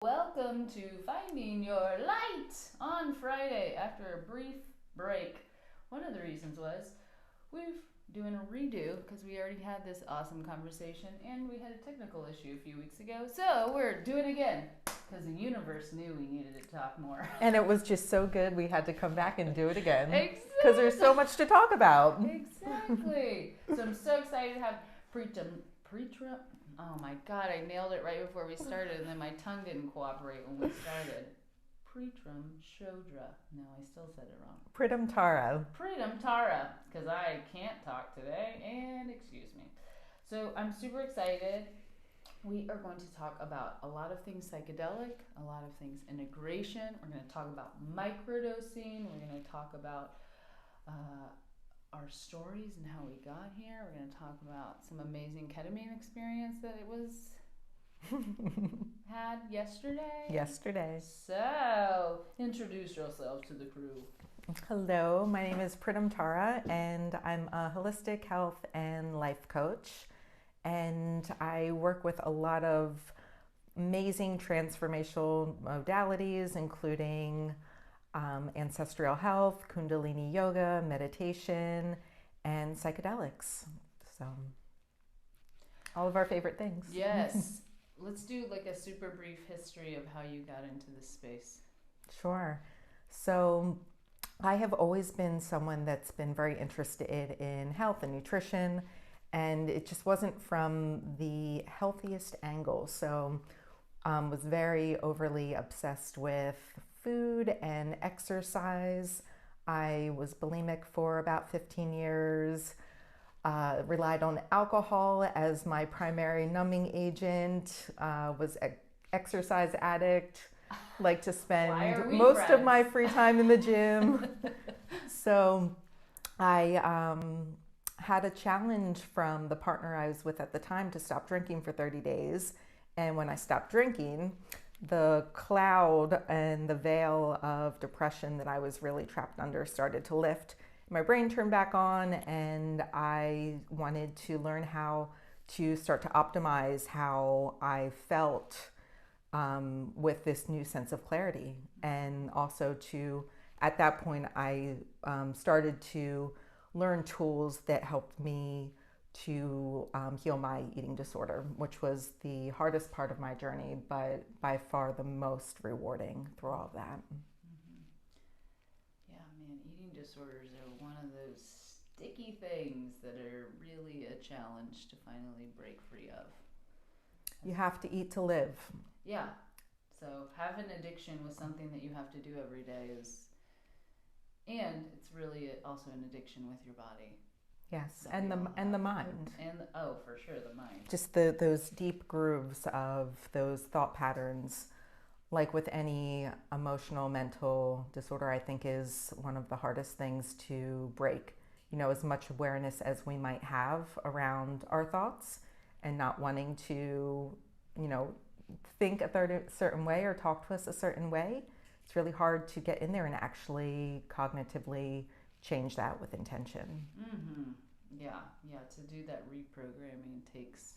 Welcome to Finding Your Light on Friday after a brief break. One of the reasons was we're doing a redo because we already had this awesome conversation and we had a technical issue a few weeks ago. So we're doing it again because the universe knew we needed to talk more. And it was just so good we had to come back and do it again. Exactly. Because there's so much to talk about. Exactly. So I'm so excited to have Pritam. Oh my God, I nailed it right before we started, and then my tongue didn't cooperate when we started. Pritam Shodra. No, I still said it wrong. Pritam Tara. Pritam Tara, because I can't talk today, and excuse me. So I'm super excited. We are going to talk about a lot of things psychedelic, a lot of things integration. We're going to talk about microdosing. We're going to talk about our stories and how we got here. We're going to talk about some amazing ketamine experience that it was had yesterday. So, introduce yourself to the crew. Hello, my name is Pritam Tara, and I'm a holistic health and life coach. And I work with a lot of amazing transformational modalities, including ancestral health, Kundalini Yoga, meditation, and psychedelics. So, all of our favorite things. Yes. Let's do like a super brief history of how you got into this space. Sure. So, I have always been someone that's been very interested in health and nutrition, and it just wasn't from the healthiest angle. So, was very overly obsessed with food and exercise. I was bulimic for about 15 years, relied on alcohol as my primary numbing agent, was an exercise addict, like to spend most of my free time in the gym. So I had a challenge from the partner I was with at the time to stop drinking for 30 days. And when I stopped drinking, the cloud and the veil of depression that I was really trapped under started to lift. My brain turned back on, and I wanted to learn how to start to optimize how I felt with this new sense of clarity. And also at that point, I started to learn tools that helped me to heal my eating disorder, which was the hardest part of my journey, but by far the most rewarding through all of that. Mm-hmm. Yeah, man, eating disorders are one of those sticky things that are really a challenge to finally break free of. You have to eat to live. Yeah. So have an addiction with something that you have to do every day and it's really also an addiction with your body. Yes, and the mind. And for sure, the mind. Just those deep grooves of those thought patterns, like with any emotional, mental disorder, I think is one of the hardest things to break. You know, as much awareness as we might have around our thoughts and not wanting to, think a certain way or talk to us a certain way, it's really hard to get in there and actually cognitively change that with intention. Mm-hmm. Yeah. To do that reprogramming takes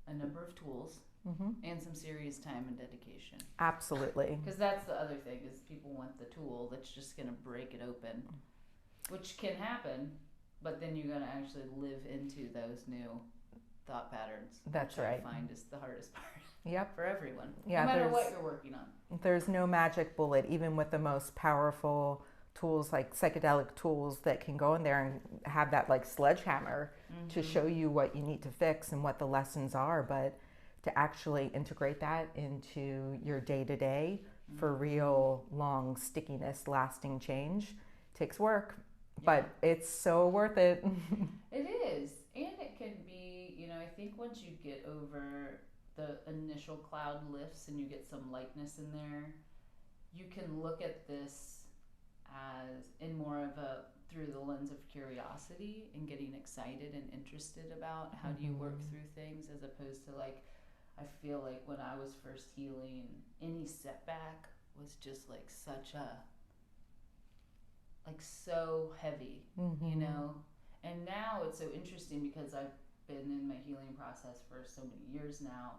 a number of tools and some serious time and dedication. Absolutely. Because that's the other thing is people want the tool that's just going to break it open, which can happen, but then you're going to actually live into those new thought patterns. That's which right. I find is the hardest part. Yep. For everyone. Yeah, no matter what you're working on. There's no magic bullet, even with the most powerful tools like psychedelic tools that can go in there and have that like sledgehammer to show you what you need to fix and what the lessons are. But to actually integrate that into your day-to-day for real long stickiness, lasting change takes work. Yeah. But it's so worth it. It is. And it can be, I think once you get over the initial cloud lifts and you get some lightness in there, you can look at this as in more of a through the lens of curiosity and getting excited and interested about how do you work through things, as opposed to like, I feel like when I was first healing, any setback was just like so heavy, and now it's so interesting because I've been in my healing process for so many years now.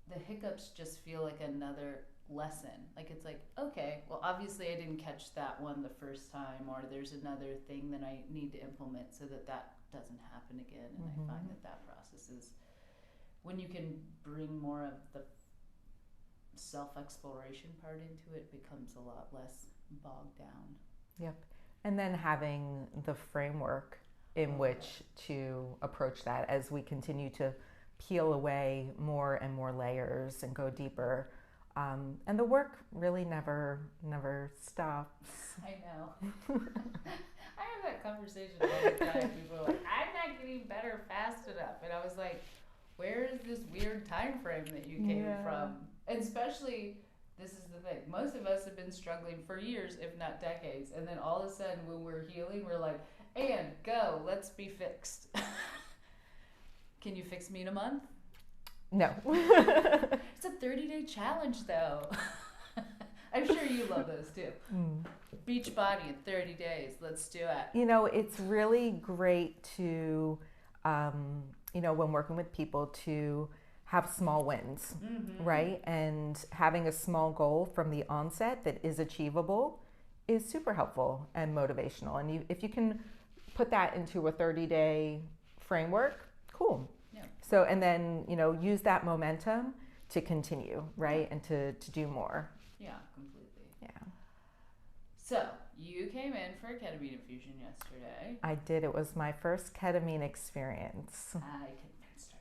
the hiccups just feel like another lesson. Like it's like, okay, well, obviously I didn't catch that one the first time, or there's another thing that I need to implement so that that doesn't happen again. And I find that that process is, when you can bring more of the self-exploration part into it, becomes a lot less bogged down. Yep. And then having the framework in which to approach that as we continue to peel away more and more layers and go deeper. And the work really never stops. I know. I have that conversation all the time. People are like, I'm not getting better fast enough. And I was like, where is this weird time frame that you came from? And especially, this is the thing, most of us have been struggling for years, if not decades. And then all of a sudden when we're healing, we're like, and go, let's be fixed. Can you fix me in a month? No. It's a 30-day challenge, though. I'm sure you love those too. Beach body in 30 days. Let's do it. You know, it's really great to, you know, when working with people, to have small wins, right? And having a small goal from the onset that is achievable is super helpful and motivational. And if you can put that into a 30-day framework, cool. Yeah. So, and then, you know, use that momentum to continue, right? And to do more. Yeah, completely. Yeah. So, you came in for a ketamine infusion yesterday. I did. It was my first ketamine experience. I convinced her.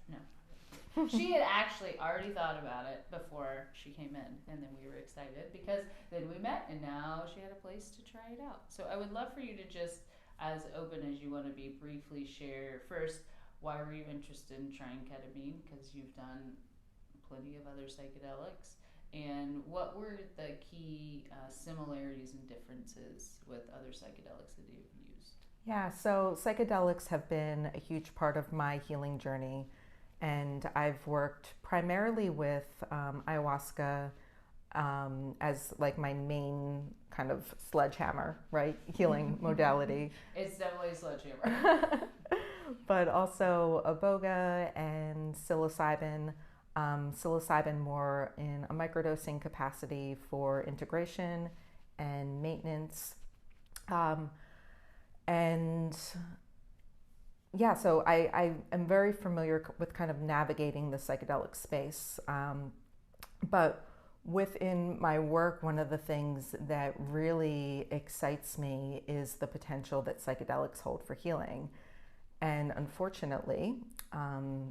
No. She had actually already thought about it before she came in, and then we were excited because then we met, and now she had a place to try it out. So I would love for you to just, as open as you want to be, briefly share first, why were you interested in trying ketamine? Because you've done plenty of other psychedelics. And what were the key similarities and differences with other psychedelics that you've used? Yeah, so psychedelics have been a huge part of my healing journey. And I've worked primarily with ayahuasca as like my main kind of sledgehammer, right? Healing modality. It's definitely a sledgehammer. But also iboga and psilocybin. Psilocybin more in a microdosing capacity for integration and maintenance. And yeah, so I am very familiar with kind of navigating the psychedelic space. But within my work, one of the things that really excites me is the potential that psychedelics hold for healing. And unfortunately,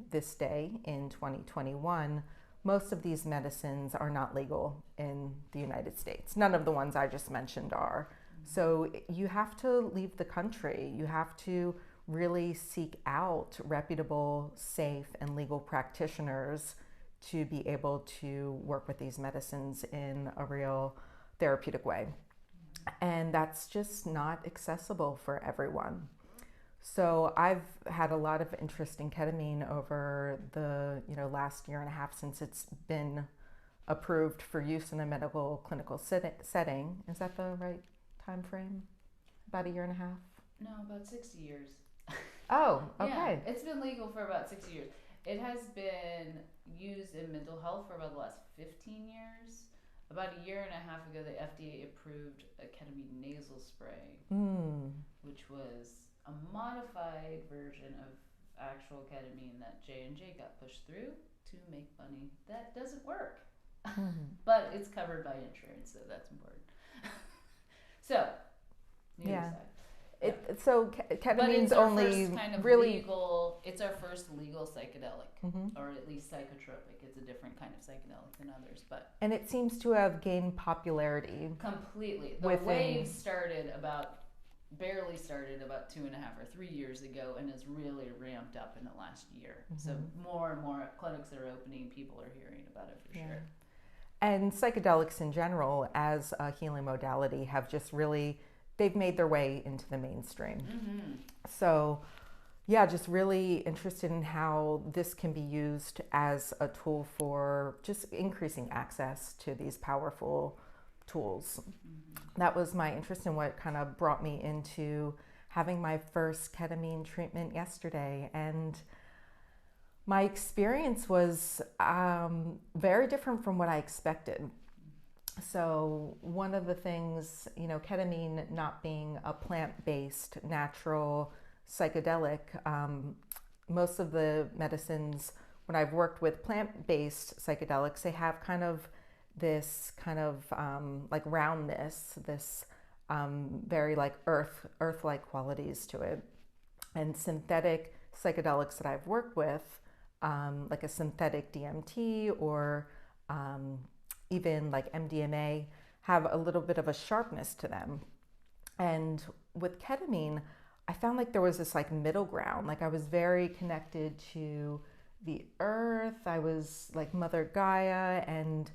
this day in 2021, most of these medicines are not legal in the United States. None of the ones I just mentioned are. So you have to leave the country. You have to really seek out reputable, safe, and legal practitioners to be able to work with these medicines in a real therapeutic way. And that's just not accessible for everyone. So I've had a lot of interest in ketamine over the last year and a half since it's been approved for use in a medical clinical setting. Is that the right time frame? About a year and a half? No, about 60 years. Oh, okay. Yeah, it's been legal for about 60 years. It has been used in mental health for about the last 15 years. About a year and a half ago, the FDA approved a ketamine nasal spray, which was a modified version of actual ketamine that J&J got pushed through to make money. That doesn't work. But it's covered by insurance, so that's important. So, So ketamine's only kind of really legal. It's our first legal psychedelic, or at least psychotropic. It's a different kind of psychedelic than others, and it seems to have gained popularity completely. The wave barely started about 2.5 or 3 years ago, and has really ramped up in the last year. So more and more clinics are opening. People are hearing about it for sure. And psychedelics in general, as a healing modality, have just really, they've made their way into the mainstream. So yeah, just really interested in how this can be used as a tool for just increasing access to these powerful tools. That was my interest in what kind of brought me into having my first ketamine treatment yesterday. And My experience was very different from what I expected. So one of the things, ketamine not being a plant-based, natural psychedelic, most of the medicines, when I've worked with plant-based psychedelics, they have kind of this like roundness, this very like earth-like qualities to it. And synthetic psychedelics that I've worked with, like a synthetic DMT or even like MDMA, have a little bit of a sharpness to them. And with ketamine, I found like there was this like middle ground. Like I was very connected to the earth. I was like Mother Gaia, and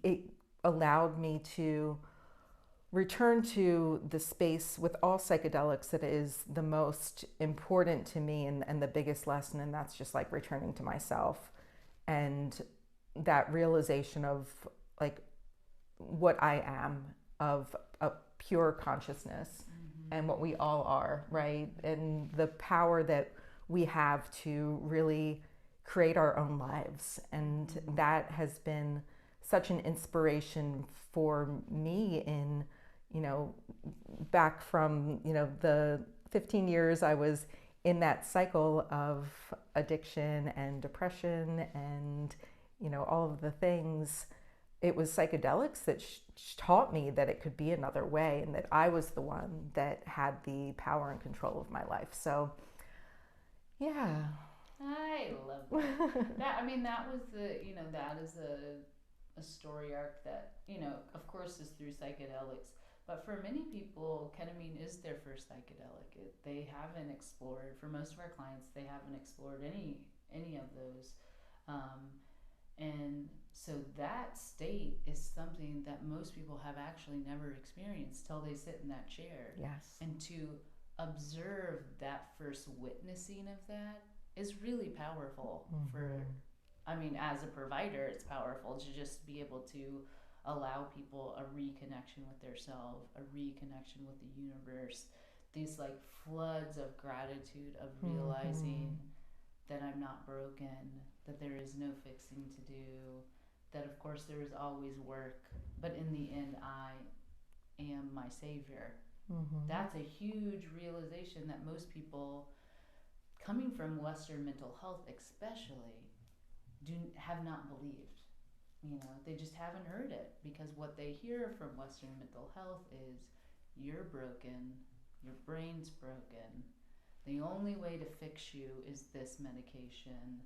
it allowed me to return to the space with all psychedelics that is the most important to me, and the biggest lesson, and that's just like returning to myself and that realization of like what I am, of a pure consciousness, and what we all are, right? And the power that we have to really create our own lives. And that has been such an inspiration for me in, back from, the 15 years I was in that cycle of addiction and depression and, all of the things. It was psychedelics that taught me that it could be another way, and that I was the one that had the power and control of my life. So, yeah. I love that. That was that is a story arc that, of course is through psychedelics. But for many people, ketamine is their first psychedelic. They haven't explored, for most of our clients, they haven't explored any of those. And so that state is something that most people have actually never experienced till they sit in that chair. Yes. And to observe that first witnessing of that is really powerful. As a provider, it's powerful to just be able to allow people a reconnection with their self, a reconnection with the universe, these like floods of gratitude, of realizing that I'm not broken, that there is no fixing to do, that of course there is always work, but in the end I am my savior. That's a huge realization that most people coming from Western mental health especially have not believed. They just haven't heard it, because what they hear from Western mental health is you're broken, your brain's broken, the only way to fix you is this medication.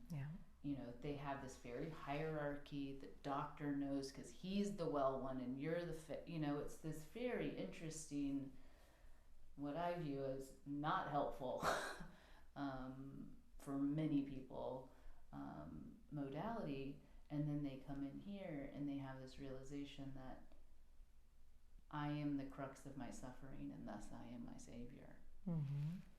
They have this very hierarchy. The doctor knows because he's the well one and you're the it's this very interesting, what I view as not helpful for many people, modality. And then they come in here and they have this realization that I am the crux of my suffering and thus I am my savior.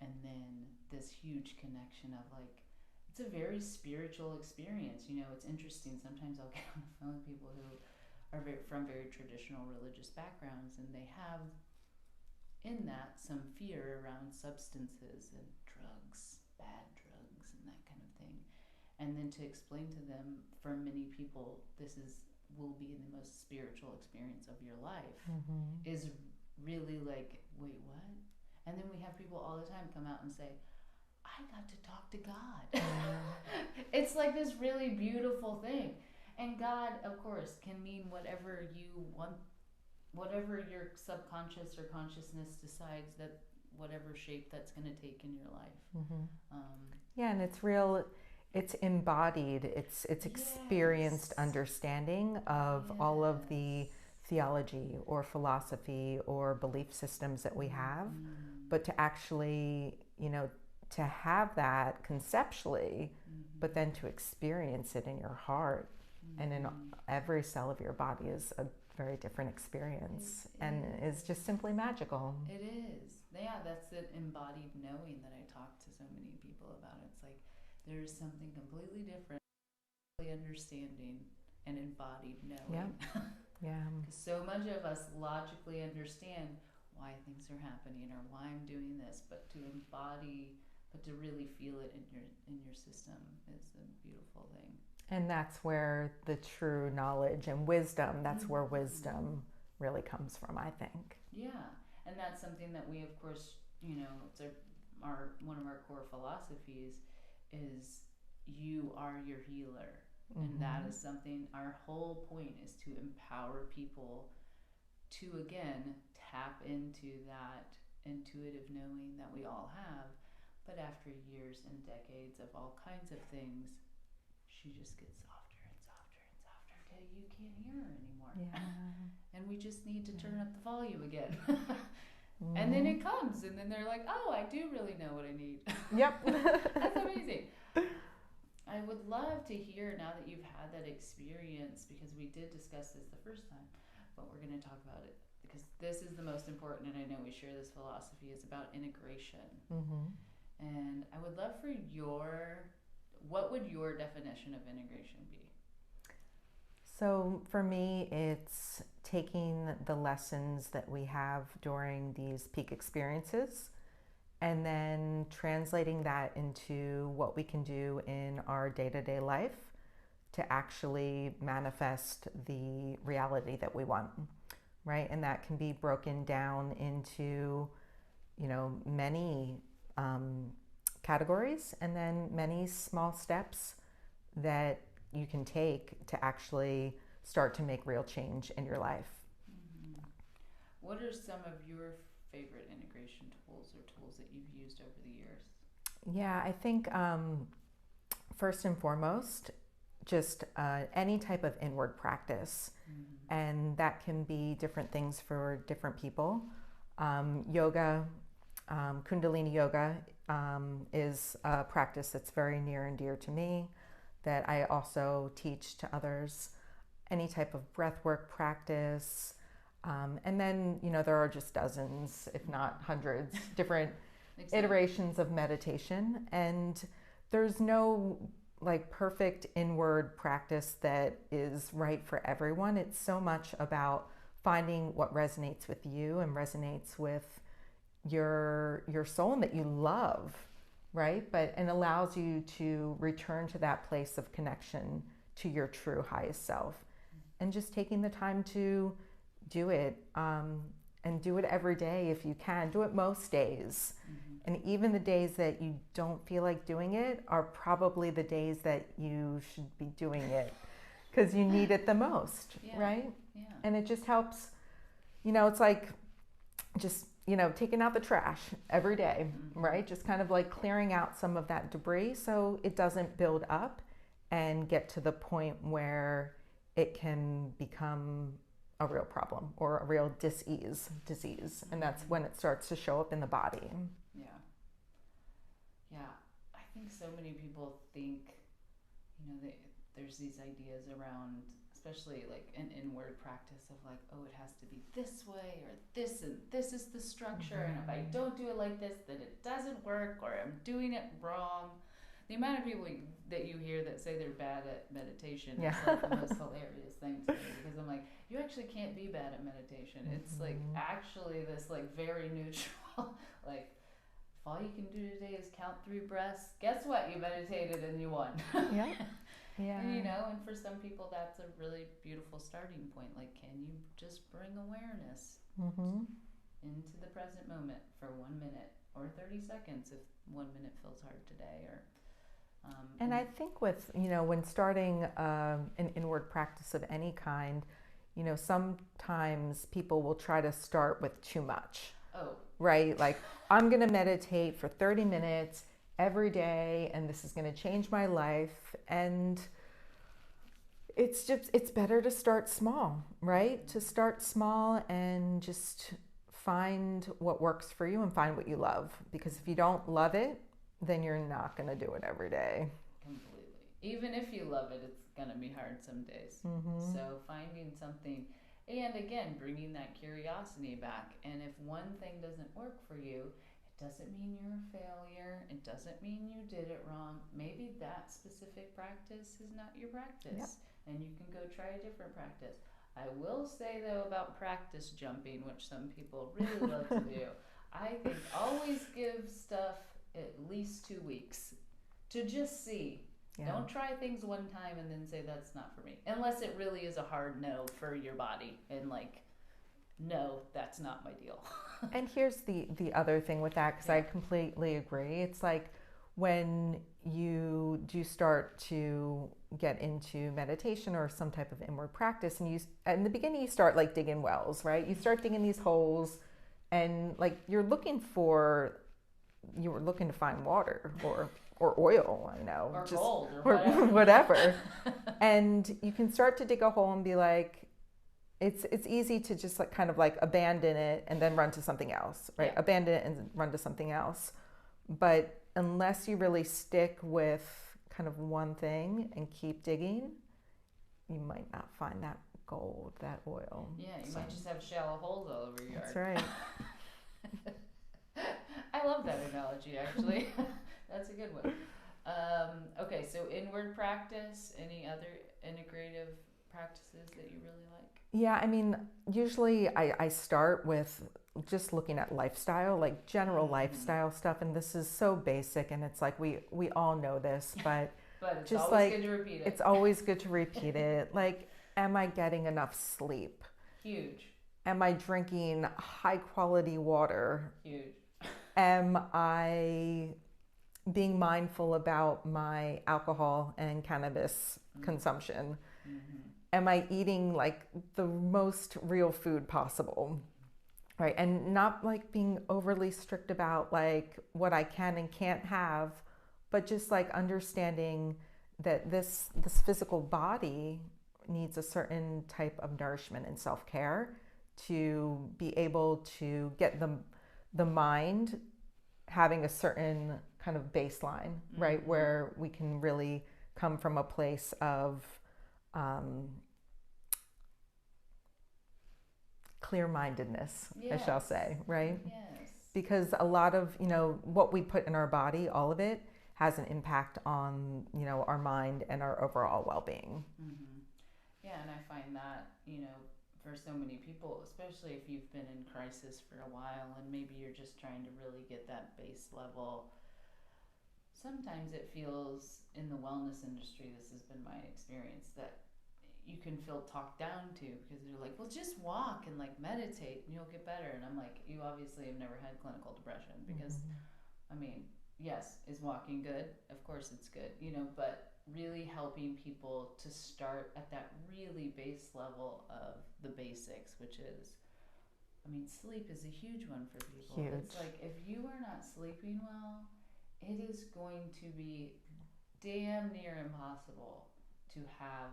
And then this huge connection of like, it's a very spiritual experience. It's interesting. Sometimes I'll get on the phone with people who are from very traditional religious backgrounds, and they have in that some fear around substances and drugs, bad drugs and that kind of thing. And then to explain to them, for many people, will be the most spiritual experience of your life, is really like, wait, what? And then we have people all the time come out and say, I got to talk to God. It's like this really beautiful thing. And God, of course, can mean whatever you want, whatever your subconscious or consciousness decides, that whatever shape that's going to take in your life. And it's real. It's embodied. It's experienced understanding of all of the theology or philosophy or belief systems that we have, but to actually, to have that conceptually, but then to experience it in your heart and in every cell of your body is a very different experience, and is just simply magical. It is. Yeah, that's the embodied knowing that I talk to so many people about. It's like there is something completely different, understanding and embodied knowing. Because so much of us logically understand why things are happening or why I'm doing this, but to embody but to really feel it in your system is a beautiful thing. And that's where the true knowledge and wisdom, that's where wisdom really comes from, I think. Yeah, and that's something that we, of course, it's one of our core philosophies is you are your healer. And that is something, our whole point is to empower people to, again, tap into that intuitive knowing that we all have. But after years and decades of all kinds of things, she just gets softer and softer and softer till you can't hear her anymore. Yeah. And we just need to turn up the volume again. And then it comes, and then they're like, oh, I do really know what I need. Yep. That's amazing. I would love to hear, now that you've had that experience, because we did discuss this the first time, but we're going to talk about it because this is the most important, and I know we share this philosophy, is about integration. And I would love for what would your definition of integration be? So for me, it's taking the lessons that we have during these peak experiences and then translating that into what we can do in our day-to-day life to actually manifest the reality that we want, right? And that can be broken down into, many categories and then many small steps that you can take to actually start to make real change in your life. What are some of your favorite integration tools or tools that you've used over the years? Yeah, I think first and foremost, just any type of inward practice. And that can be different things for different people. Yoga, Kundalini Yoga is a practice that's very near and dear to me that I also teach to others. Any type of breathwork practice. And then, there are just dozens, if not hundreds, different iterations of meditation. And there's no perfect inward practice that is right for everyone. It's so much about finding what resonates with you and resonates with your soul and that you love, right? And allows you to return to that place of connection to your true highest self. And just taking the time to do it, and do it every day if you can. Do it most days. And even the days that you don't feel like doing it are probably the days that you should be doing it because you need it the most, right? Yeah. And it just helps, it's like just, taking out the trash every day, right? Just kind of like clearing out some of that debris so it doesn't build up and get to the point where it can become a real problem or a real disease. And that's when it starts to show up in the body. Yeah. I think so many people think, there's these ideas around, especially like an inward practice of like, oh, it has to be this way or this, and this is the structure. And if I don't do it like this, then it doesn't work or I'm doing it wrong. The amount of people that you hear that say they're bad at meditation is like the most hilarious thing to me, because I'm like, you actually can't be bad at meditation. It's like actually this like very neutral, like if all you can do today is count 3 breaths, guess what? You meditated and you won. And, and for some people that's a really beautiful starting point. Like, can you just bring awareness into the present moment for 1 minute or 30 seconds if 1 minute feels hard today, or and I think with, when starting an inward practice of any kind, sometimes people will try to start with too much. Oh. Right? Like, I'm going to meditate for 30 minutes every day, and this is going to change my life. And it's better to start small, right? To start small and just find what works for you and find what you love. Because if you don't love it, then you're not going to do it every day. Completely. Even if you love it, it's going to be hard some days. So finding something, and again, bringing that curiosity back. And if one thing doesn't work for you, it doesn't mean you're a failure. It doesn't mean you did it wrong. Maybe that specific practice is not your practice. And you can go try a different practice. I will say, though, about practice jumping, which some people really love to do, I think always give stuff at least 2 weeks to just see. Yeah. Don't try things one time and then say that's not for me. Unless it really is a hard no for your body and like, no, that's not my deal. And here's the other thing with that, because I completely agree. It's like when you do start to get into meditation or some type of inward practice, and in the beginning you start like digging wells, right? You start digging these holes, and like you were looking to find water or oil, I know, or just gold or whatever. And you can start to dig a hole and be like, it's easy to just like kind of like abandon it and then run to something else, right? Yeah. Abandon it and run to something else. But unless you really stick with kind of one thing and keep digging, you might not find that gold, that oil. Yeah, you might just have shallow holes all over your yard. That's right. I love that analogy, actually. That's a good one. Okay, so inward practice, any other integrative practices that you really like? Yeah, I mean, usually I start with just looking at lifestyle, like general lifestyle stuff, and this is so basic, and it's like we all know this, but it's just always like good to repeat it. It's always good to repeat it. Like, am I getting enough sleep? Huge. Am I drinking high quality water? Huge. Am I being mindful about my alcohol and cannabis consumption? Mm-hmm. Am I eating like the most real food possible? Right. And not like being overly strict about like what I can and can't have, but just like understanding that this physical body needs a certain type of nourishment and self-care to be able to get the mind having a certain kind of baseline, right? Mm-hmm. Where we can really come from a place of clear-mindedness, yes. I shall say, right? Yes. Because a lot of, what we put in our body, all of it has an impact on, our mind and our overall well-being. Mm-hmm. Yeah, and I find that, for so many people, especially if you've been in crisis for a while and maybe you're just trying to really get that base level, sometimes it feels in the wellness industry, this has been my experience, that you can feel talked down to because they're like, well, just walk and like meditate and you'll get better. And I'm like, you obviously have never had clinical depression because, I mean, yes, is walking good? Of course it's good, but really helping people to start at that really base level of the basics, which is, I mean, sleep is a huge one for people. Huge. It's like, if you are not sleeping well, it is going to be damn near impossible to have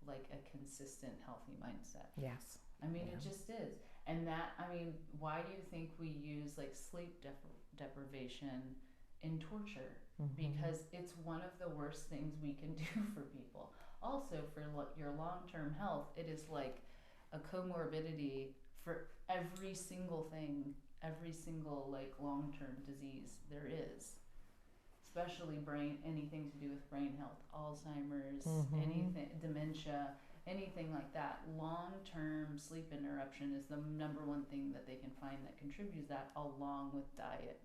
like a consistent healthy mindset. Yes. I mean, it just is. And that, I mean, why do you think we use like sleep deprivation in torture? Mm-hmm. Because it's one of the worst things we can do for people. Also, for your long-term health, it is like a comorbidity for every single thing, every single like long-term disease there is. Especially anything to do with brain health, Alzheimer's, anything, dementia, anything like that. Long-term sleep interruption is the number one thing that they can find that contributes that, along with diet.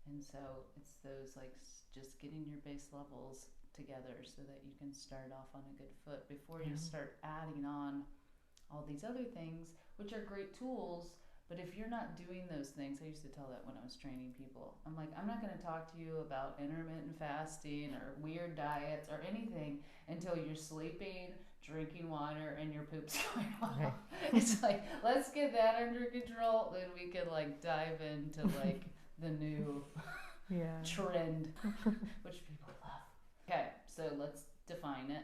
And so it's those like just getting your base levels together so that you can start off on a good foot before you start adding on all these other things, which are great tools. But if you're not doing those things, I used to tell that when I was training people, I'm like, I'm not going to talk to you about intermittent fasting or weird diets or anything until you're sleeping, drinking water, and your poop's going well. Right. It's like, let's get that under control, then we can like dive into like the new trend, which people love. Okay, so let's define it.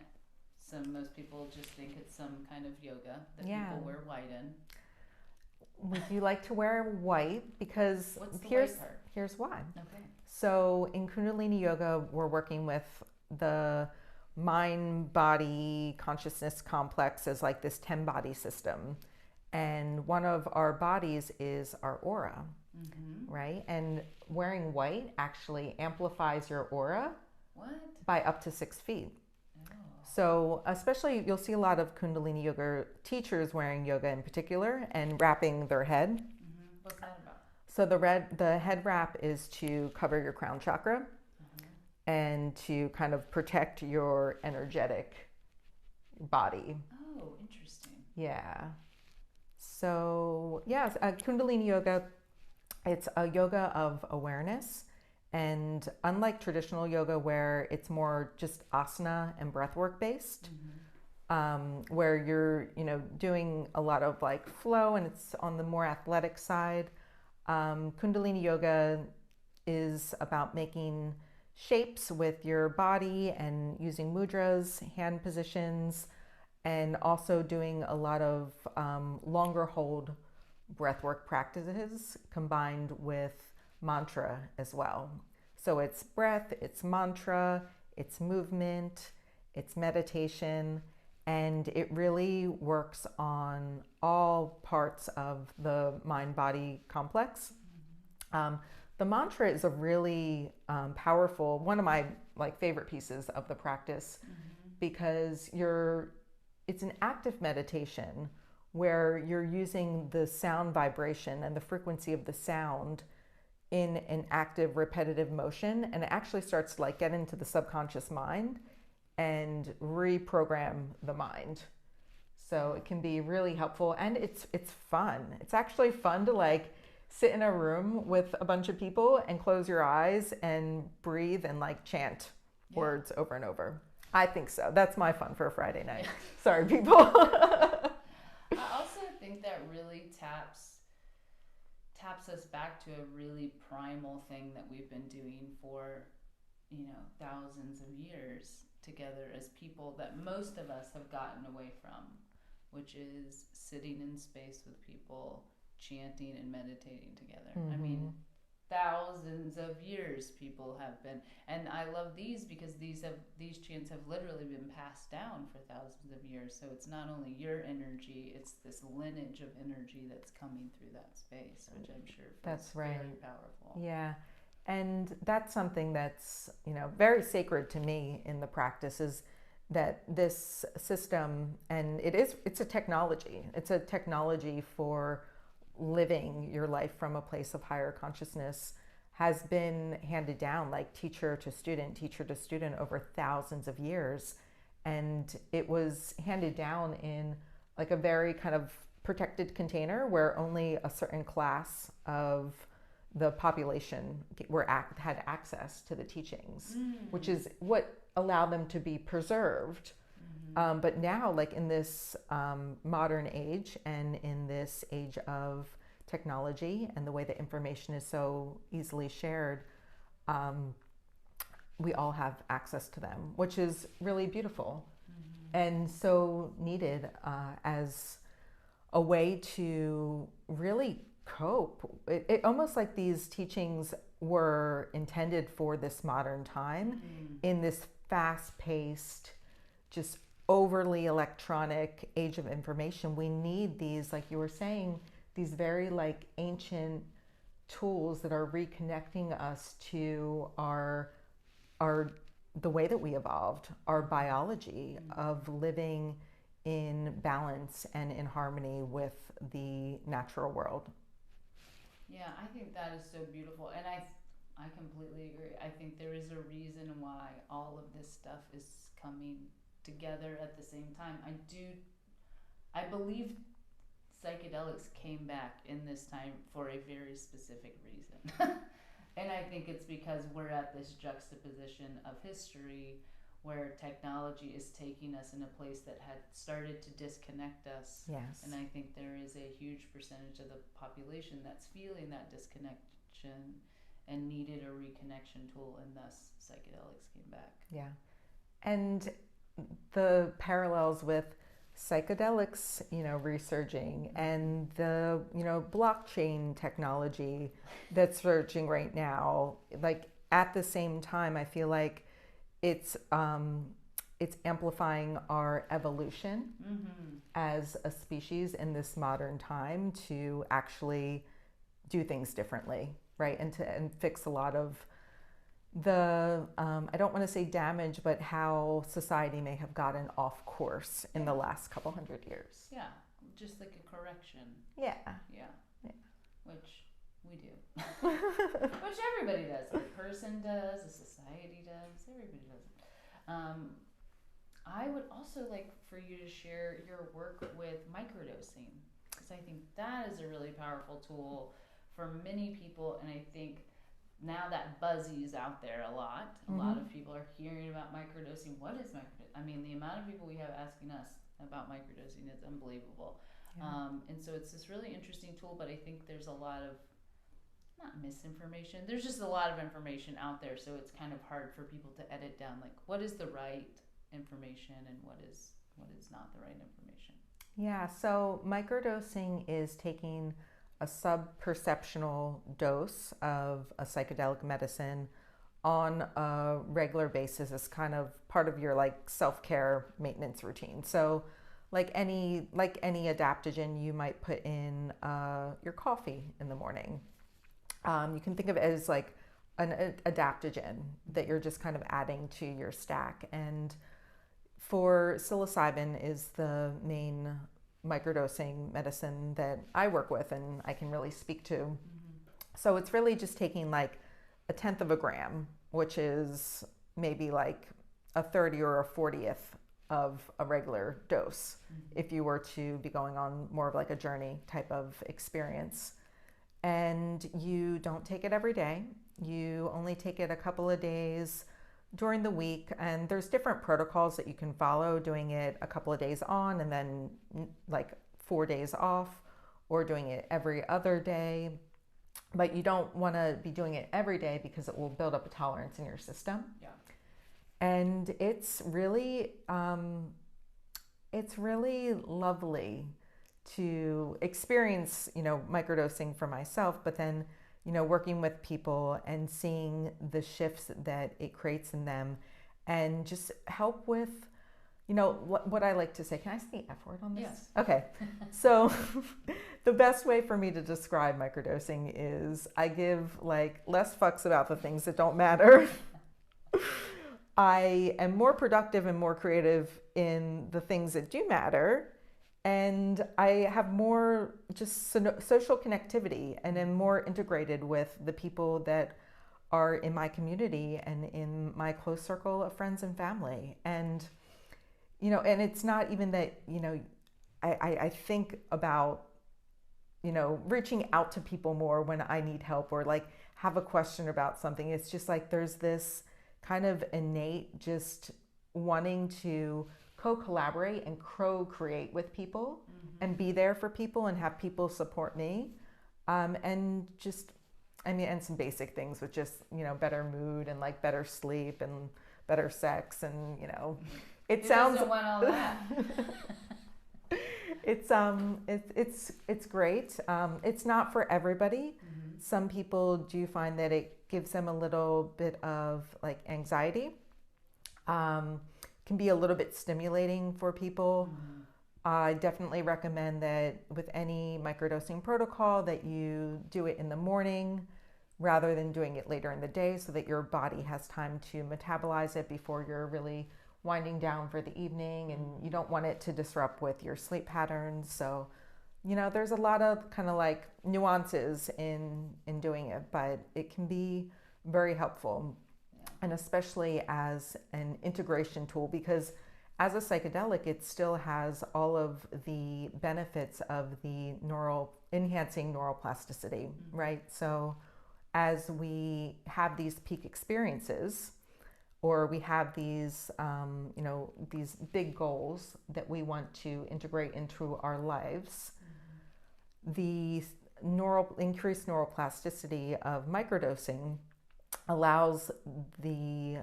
Most people just think it's some kind of yoga that people wear white in. Would you like to wear white? Because here's why. Okay. So in Kundalini Yoga, we're working with the mind-body consciousness complex as like this 10-body system. And one of our bodies is our aura, right? And wearing white actually amplifies your aura by up to 6 feet. So especially, you'll see a lot of Kundalini Yoga teachers wearing yoga in particular and wrapping their head. What's that about? So the head wrap is to cover your crown chakra and to kind of protect your energetic body. Oh, interesting. Yeah. So, yes, Kundalini Yoga, it's a yoga of awareness. And unlike traditional yoga, where it's more just asana and breathwork based, where you're, doing a lot of like flow and it's on the more athletic side, Kundalini Yoga is about making shapes with your body and using mudras, hand positions, and also doing a lot of longer hold breathwork practices combined with mantra as well. So it's breath, it's mantra, it's movement, it's meditation, and it really works on all parts of the mind-body complex. The mantra is a really powerful, one of my favorite pieces of the practice, because it's an active meditation where you're using the sound vibration and the frequency of the sound in an active repetitive motion, and it actually starts to get into the subconscious mind and reprogram the mind. So it can be really helpful, and it's fun. It's actually fun to sit in a room with a bunch of people and close your eyes and breathe and chant words over and over. I think so. That's my fun for a Friday night. Sorry, people. I also think that really taps us back to a really primal thing that we've been doing for, thousands of years together as people, that most of us have gotten away from, which is sitting in space with people, chanting and meditating together. I mean, thousands of years people have been, and I love these because these chants have literally been passed down for thousands of years. So it's not only your energy, it's this lineage of energy that's coming through that space, which I'm sure feels very powerful. Yeah. And that's something that's, very sacred to me in the practice, is that this system, and it's a technology. It's a technology for living your life from a place of higher consciousness, has been handed down teacher to student over thousands of years. And it was handed down in a very kind of protected container where only a certain class of the population had access to the teachings, which is what allowed them to be preserved. But now, in this modern age and in this age of technology and the way that information is so easily shared, we all have access to them, which is really beautiful and so needed as a way to really cope. It almost like these teachings were intended for this modern time, in this fast-paced, just overly electronic age of information. We need these, like you were saying, these very ancient tools that are reconnecting us to our the way that we evolved, our biology of living in balance and in harmony with the natural world. Yeah, I think that is so beautiful, and I completely agree. I think there is a reason why all of this stuff is coming together at the same time. I believe psychedelics came back in this time for a very specific reason. And I think it's because we're at this juxtaposition of history where technology is taking us in a place that had started to disconnect us. Yes. And I think there is a huge percentage of the population that's feeling that disconnection and needed a reconnection tool, and thus psychedelics came back. Yeah. And the parallels with psychedelics, resurging, and the, blockchain technology that's surging right now, at the same time, I feel like it's amplifying our evolution as a species in this modern time to actually do things differently, right? And fix a lot of the, I don't want to say damage, but how society may have gotten off course in the last couple hundred years. Yeah, just like a correction. Yeah. Yeah. Which We do. Which everybody does. A person does, a society does, everybody does it. I would also like for you to share your work with microdosing, because I think that is a really powerful tool for many people, and I think now that buzzy's out there a lot. A lot of people are hearing about microdosing. What is microdosing? I mean, the amount of people we have asking us about microdosing is unbelievable. Yeah. And so it's this really interesting tool, but I think there's a lot of, not misinformation, there's just a lot of information out there, so it's kind of hard for people to edit down, like, what is the right information and what is not the right information. Yeah, so microdosing is taking a sub-perceptional dose of a psychedelic medicine on a regular basis as kind of part of your like self-care maintenance routine. So like any adaptogen, you might put in your coffee in the morning. You can think of it as like an adaptogen that you're just kind of adding to your stack. And for psilocybin is the main microdosing medicine that I work with and I can really speak to. So it's really just taking like 1/10 of a gram, which is maybe like a 30 or a 40th of a regular dose if you were to be going on more of like a journey type of experience. And you don't take it every day. You only take it a couple of days during the week, and there's different protocols that you can follow, doing it a couple of days on and then like 4 days off, or doing it every other day. But you don't want to be doing it every day because it will build up a tolerance in your system. Yeah. And it's really lovely to experience, microdosing for myself, but then working with people and seeing the shifts that it creates in them, and just help with, what I like to say. Can I say the F word on this? Yes. Okay. So the best way for me to describe microdosing is I give like less fucks about the things that don't matter. I am more productive and more creative in the things that do matter. And I have more just social connectivity and am more integrated with the people that are in my community and in my close circle of friends and family. And, and it's not even that, I think about, reaching out to people more when I need help or like have a question about something. It's just like there's this kind of innate just wanting to co-collaborate and co-create with people and be there for people and have people support me. And just, and some basic things with just, better mood and like better sleep and better sex and, it sounds. Who doesn't want all that? It's great. It's not for everybody. Some people do find that it gives them a little bit of like anxiety. Can be a little bit stimulating for people. I definitely recommend that with any microdosing protocol that you do it in the morning rather than doing it later in the day, so that your body has time to metabolize it before you're really winding down for the evening, and you don't want it to disrupt with your sleep patterns. So, there's a lot of kind of like nuances in doing it, but it can be very helpful. And especially as an integration tool, because as a psychedelic, it still has all of the benefits of the enhancing neuroplasticity, right? So as we have these peak experiences, or we have these, these big goals that we want to integrate into our lives, the increased neuroplasticity of microdosing allows the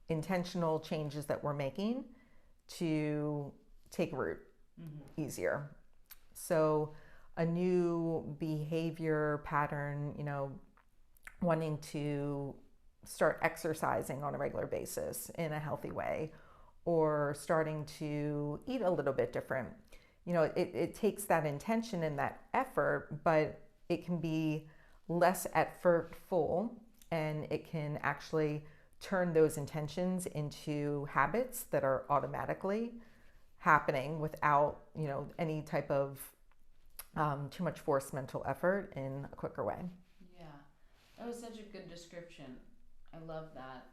intentional changes that we're making to take root easier. So a new behavior pattern, wanting to start exercising on a regular basis in a healthy way, or starting to eat a little bit different. It takes that intention and that effort, but it can be less effortful, and it can actually turn those intentions into habits that are automatically happening without, any type of too much forced mental effort in a quicker way. That was such a good description. I love that.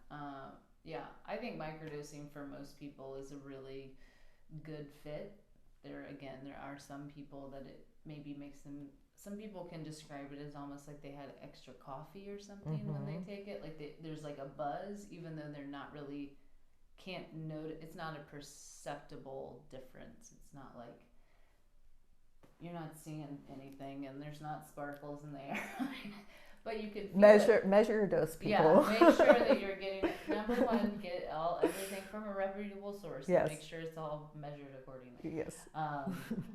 Yeah, I think microdosing for most people is a really good fit. There are some people that it maybe makes them. Some people can describe it as almost like they had extra coffee or something when they take it. Like there's like a buzz, even though they're not really can't note. It's not a perceptible difference. It's not like you're not seeing anything, and there's not sparkles in the air. But you can measure your dose, people. Yeah, make sure that you're getting number one, get everything from a reputable source. Yes. And make sure it's all measured accordingly. Yes.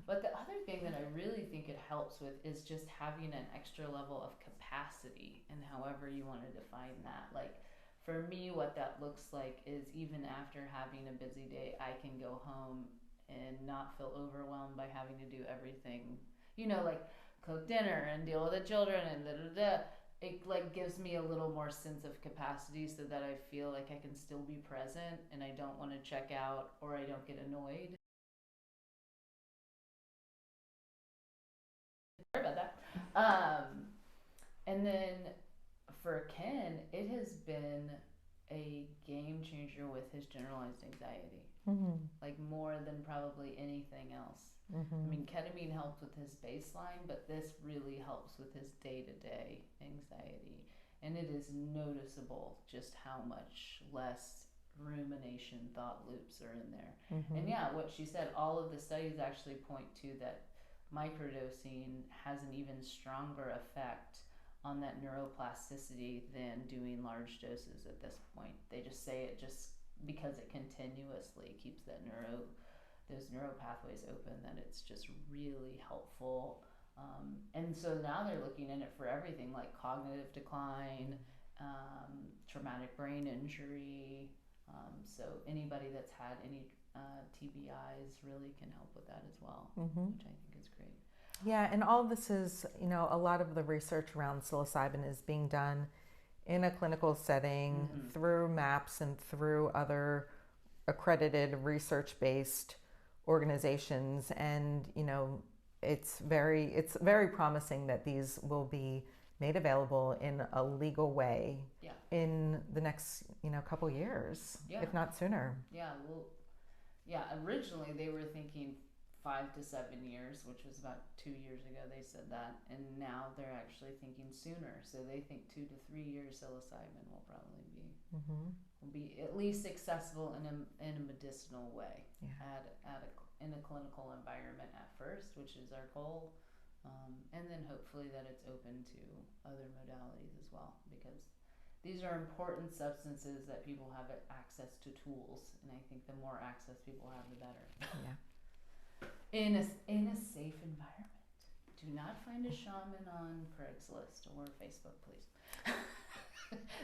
But the other thing that I really think it helps with is just having an extra level of capacity, and however you want to define that. Like for me, what that looks like is even after having a busy day, I can go home and not feel overwhelmed by having to do everything. Like cook dinner and deal with the children and it like gives me a little more sense of capacity so that I feel like I can still be present and I don't want to check out or I don't get annoyed. Sorry about that. And then for Ken, it has been a game changer with his generalized anxiety. Like more than probably anything else. I mean, ketamine helps with his baseline, but this really helps with his day-to-day anxiety. And it is noticeable just how much less rumination thought loops are in there. And yeah, what she said, all of the studies actually point to that microdosing has an even stronger effect on that neuroplasticity than doing large doses at this point. They just say it just because it continuously keeps those neural pathways open, that it's just really helpful. And so now they're looking at it for everything like cognitive decline, traumatic brain injury. So anybody that's had any TBIs really can help with that as well, which I think is great. Yeah, and all of this is, a lot of the research around psilocybin is being done in a clinical setting through MAPS and through other accredited research-based organizations, and it's very promising that these will be made available in a legal way in the next couple years, if not sooner. Originally they were thinking 5 to 7 years, which was about 2 years ago they said that, and now they're actually thinking sooner. So they think 2 to 3 years psilocybin will probably be will be at least accessible in a medicinal way in a clinical environment at first, which is our goal, and then hopefully that it's open to other modalities as well, because these are important substances that people have access to tools, and I think the more access people have, the better. In a safe environment. Do not find a shaman on Craigslist or Facebook, please.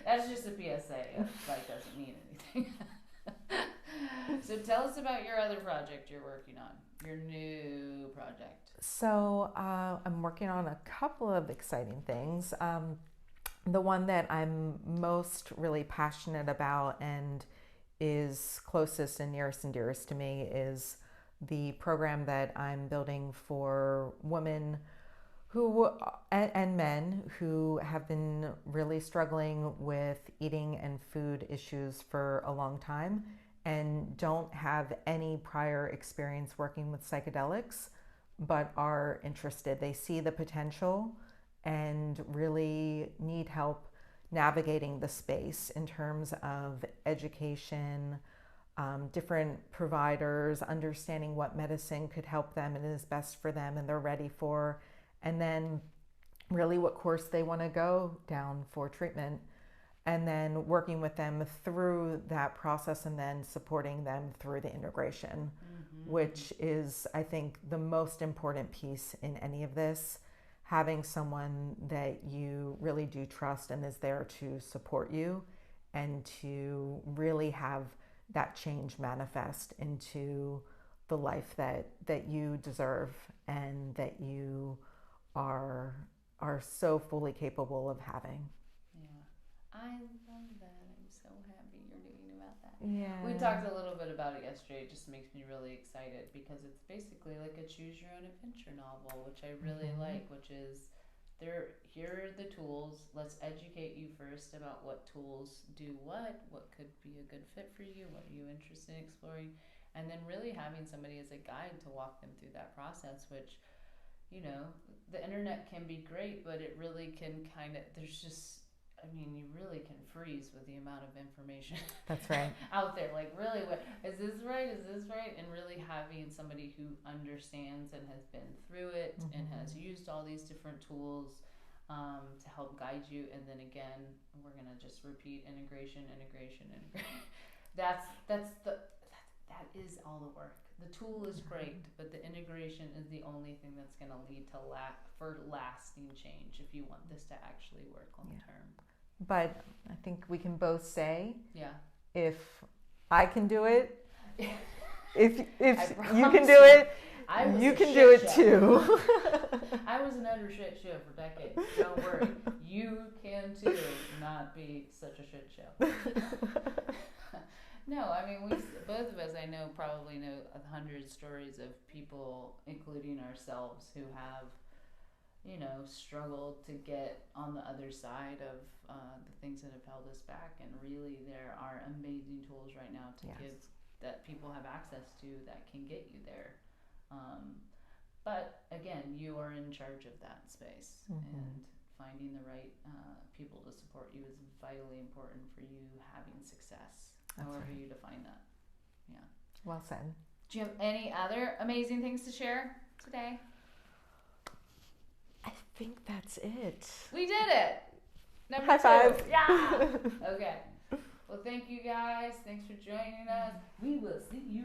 That's just a PSA. Like, doesn't mean anything. So tell us about your other project you're working on, your new project. So I'm working on a couple of exciting things. The one that I'm most really passionate about and is closest and nearest and dearest to me is the program that I'm building for women and men who have been really struggling with eating and food issues for a long time and don't have any prior experience working with psychedelics, but are interested. They see the potential and really need help navigating the space in terms of education, different providers, understanding what medicine could help them and is best for them and they're ready for, and then really what course they want to go down for treatment, and then working with them through that process and then supporting them through the integration, which is, I think, the most important piece in any of this. Having someone that you really do trust and is there to support you and to really have that change manifest into the life that you deserve and that you are so fully capable of having. Yeah, I love that. I'm so happy you're doing about that. Yeah. We talked a little bit about it yesterday. It just makes me really excited because it's basically like a choose your own adventure novel, which I really like, which is here are the tools. Let's educate you first about what tools do what could be a good fit for you, what are you interested in exploring, and then really having somebody as a guide to walk them through that process, which, you know, the internet can be great, but it really can kind of, there's just, I mean, you really can freeze with the amount of information That's right. out there. Like, really, what is this right? Is this right? And really having somebody who understands and has been through it and has used all these different tools to help guide you. And then again, we're gonna just repeat integration. That is all the work. The tool is great, but the integration is the only thing that's going to lead to lasting change if you want this to actually work long term. But I think we can both say, if I can do it, if you can do it, you can do it too. I was an utter shit show for decades. Don't worry, you can too. Not be such a shit show. No, I mean, both of us, I know, probably know 100 stories of people, including ourselves, who have, you know, struggled to get on the other side of the things that have held us back. And really, there are amazing tools right now to give that people have access to that can get you there. But again, you are in charge of that space, and finding the right people to support you is vitally important for you having success. However you define that. Yeah. Well said. Do you have any other amazing things to share today? I think that's it. We did it. Number High 2. five. Yeah. Okay. Well, thank you guys. Thanks for joining us. We will see you